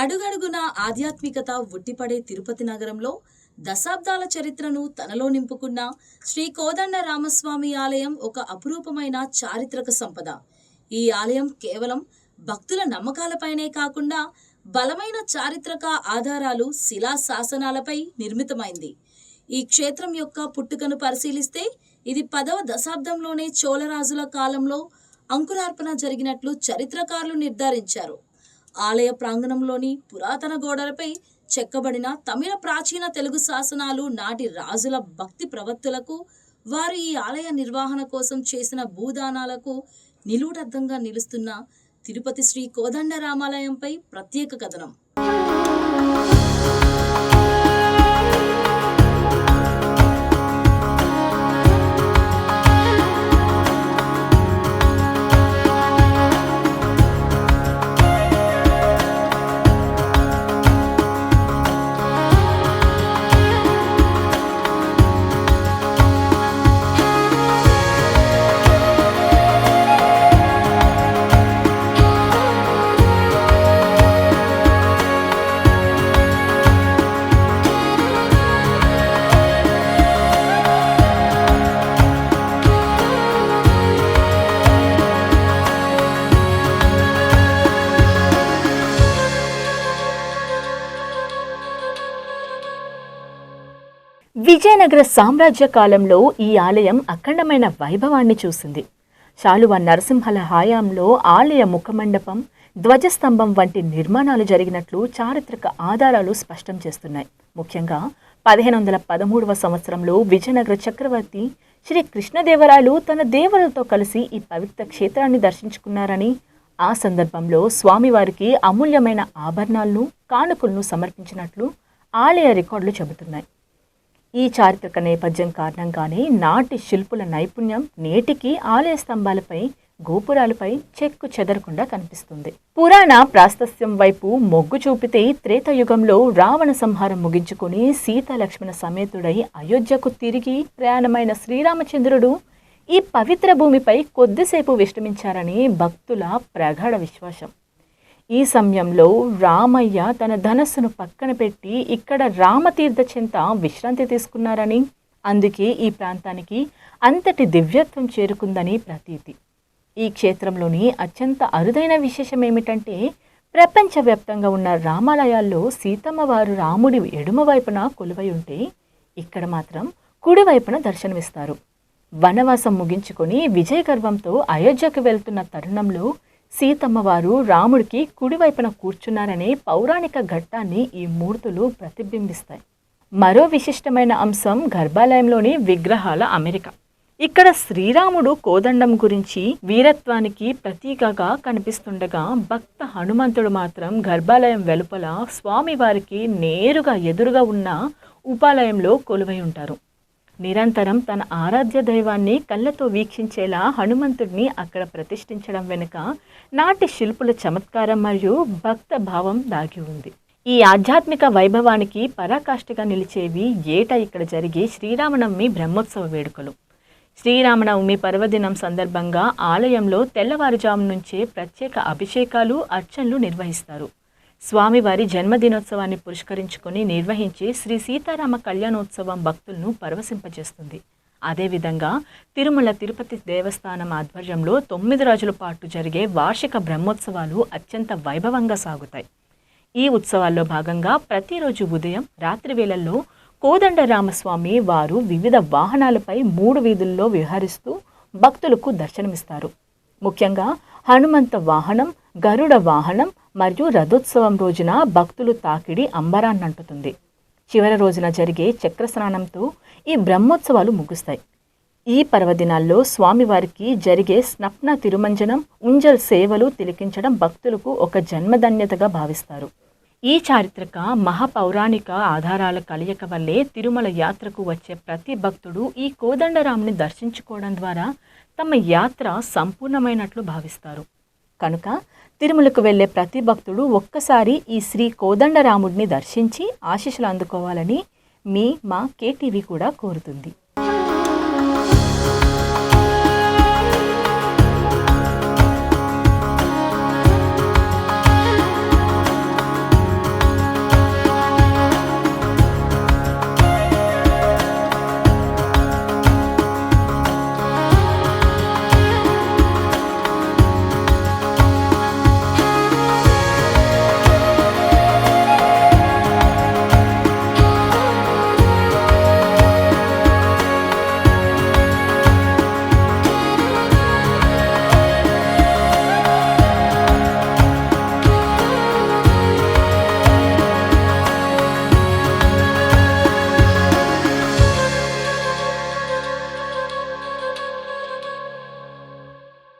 అడుగడుగున ఆధ్యాత్మికత ఉట్టిపడే తిరుపతి నగరంలో దశాబ్దాల చరిత్రను తనలో నింపుకున్న శ్రీ కోదండ రామస్వామి ఆలయం ఒక అపురూపమైన చారిత్రక సంపద. ఈ ఆలయం కేవలం భక్తుల నమ్మకాలపైనే కాకుండా బలమైన చారిత్రక ఆధారాలు, శిలా శాసనాలపై నిర్మితమైంది. ఈ క్షేత్రం యొక్క పుట్టుకను పరిశీలిస్తే ఇది 10వ దశాబ్దంలోనే చోళరాజుల కాలంలో అంకురార్పణ జరిగినట్లు చరిత్రకారులు నిర్ధారించారు. ఆలయ ప్రాంగణంలోని పురాతన గోడలపై చెక్కబడిన తమిళ ప్రాచీన తెలుగు శాసనాలు నాటి రాజుల భక్తి ప్రవత్తులకు, వారు ఈ ఆలయ నిర్వహణ కోసం చేసిన భూదానాలకు నిలువుటద్దంగా నిలుస్తున్న తిరుపతి శ్రీ కోదండ రామాలయంపై ప్రత్యేక కథనం. విజయనగర సామ్రాజ్య కాలంలో ఈ ఆలయం అఖండమైన వైభవాన్ని చూసింది. శాలువ నరసింహల హయాంలో ఆలయ ముఖమండపం, ధ్వజస్తంభం వంటి నిర్మాణాలు జరిగినట్లు చారిత్రక ఆధారాలు స్పష్టం చేస్తున్నాయి. ముఖ్యంగా 1513వ సంవత్సరంలో విజయనగర చక్రవర్తి శ్రీ కృష్ణదేవరాయలు తన దేవులతో కలిసి ఈ పవిత్ర క్షేత్రాన్ని దర్శించుకున్నారని, ఆ సందర్భంలో స్వామివారికి అమూల్యమైన ఆభరణాలను, కానుకలను సమర్పించినట్లు ఆలయ రికార్డులు చెబుతున్నాయి. ఈ చారిత్రక నేపథ్యం కారణంగానే నాటి శిల్పుల నైపుణ్యం నేటికి ఆలయ స్తంభాలపై, గోపురాలపై చెక్కు చెదరకుండా కనిపిస్తుంది. పురాణ ప్రాశస్త్యం వైపు మొగ్గు చూపితే త్రేతాయుగంలో రావణ సంహారం ముగించుకుని సీతాలక్ష్మణ సమేతుడై అయోధ్యకు తిరిగి ప్రయాణమైన శ్రీరామచంద్రుడు ఈ పవిత్ర భూమిపై కొద్దిసేపు విశ్రమించారని భక్తుల ప్రగాఢ విశ్వాసం. ఈ సమయంలో రామయ్య తన ధనస్సును పక్కన పెట్టి ఇక్కడ రామతీర్థ చెంత విశ్రాంతి తీసుకున్నారని, అందుకే ఈ ప్రాంతానికి అంతటి దివ్యత్వం చేరుకుందని ప్రతీతి. ఈ క్షేత్రంలోని అత్యంత అరుదైన విశేషం ఏమిటంటే, ప్రపంచవ్యాప్తంగా ఉన్న రామాలయాల్లో సీతమ్మ వారు రాముడి ఎడమవైపున కొలువై ఉంటే, ఇక్కడ మాత్రం కుడివైపున దర్శనమిస్తారు. వనవాసం ముగించుకొని విజయగర్వంతో అయోధ్యకు వెళ్తున్న తరుణంలో సీతమ్మవారు రాముడికి కుడివైపున కూర్చున్నారనే పౌరాణిక ఘట్టాన్ని ఈ మూర్తులు ప్రతిబింబిస్తాయి. మరో విశిష్టమైన అంశం గర్భాలయంలోని విగ్రహాల అమరిక. ఇక్కడ శ్రీరాముడు కోదండం గురించి వీరత్వానికి ప్రతీకగా కనిపిస్తుండగా, భక్త హనుమంతుడు మాత్రం గర్భాలయం వెలుపల స్వామివారికి నేరుగా ఎదురుగా ఉన్న ఉపాలయంలో కొలువై ఉంటారు. నిరంతరం తన ఆరాధ్య దైవాన్ని కళ్ళతో వీక్షించేలా హనుమంతుడిని అక్కడ ప్రతిష్ఠించడం వెనుక నాటి శిల్పుల చమత్కారం మరియు భక్త భావం దాగి ఉంది. ఈ ఆధ్యాత్మిక వైభవానికి పరాకాష్ఠగా నిలిచేవి ఏటా ఇక్కడ జరిగే శ్రీరామనవమి బ్రహ్మోత్సవ వేడుకలు. శ్రీరామనవమి పర్వదినం సందర్భంగా ఆలయంలో తెల్లవారుజాము నుంచే ప్రత్యేక అభిషేకాలు, అర్చనలు నిర్వహిస్తారు. స్వామివారి జన్మదినోత్సవాన్ని పురస్కరించుకొని నిర్వహించే శ్రీ సీతారామ కళ్యాణోత్సవం భక్తులను పరవశింపజేస్తుంది. అదేవిధంగా తిరుమల తిరుపతి దేవస్థానం ఆధ్వర్యంలో 9 రోజుల పాటు జరిగే వార్షిక బ్రహ్మోత్సవాలు అత్యంత వైభవంగా సాగుతాయి. ఈ ఉత్సవాల్లో భాగంగా ప్రతిరోజు ఉదయం, రాత్రి వేళల్లో కోదండ రామస్వామి వారు వివిధ వాహనాలపై 3 వీధుల్లో విహరిస్తూ భక్తులకు దర్శనమిస్తారు. ముఖ్యంగా హనుమంత వాహనం, గరుడ వాహనం మరియు రథోత్సవం రోజున భక్తులు తాకిడి అంబరాన్నంటుతుంది. చివరి రోజున జరిగే చక్రస్నానంతో ఈ బ్రహ్మోత్సవాలు ముగుస్తాయి. ఈ పర్వదినాల్లో స్వామివారికి జరిగే స్నప్న తిరుమంజనం, ఉంజల్ సేవలు తిలకించడం భక్తులకు ఒక జన్మధన్యతగా భావిస్తారు. ఈ చారిత్రక మహాపౌరాణిక ఆధారాల కలయిక వల్లే తిరుమల యాత్రకు వచ్చే ప్రతి భక్తుడు ఈ కోదండరాముని దర్శించుకోవడం ద్వారా తమ యాత్ర సంపూర్ణమైనట్లు భావిస్తారు. కనుక తిరుమలకు వెళ్లే ప్రతి భక్తుడు ఒక్కసారి ఈ శ్రీ కోదండరాముడిని దర్శించి ఆశీస్సులు అందుకోవాలని మా కేటీవీ కూడా కోరుతుంది.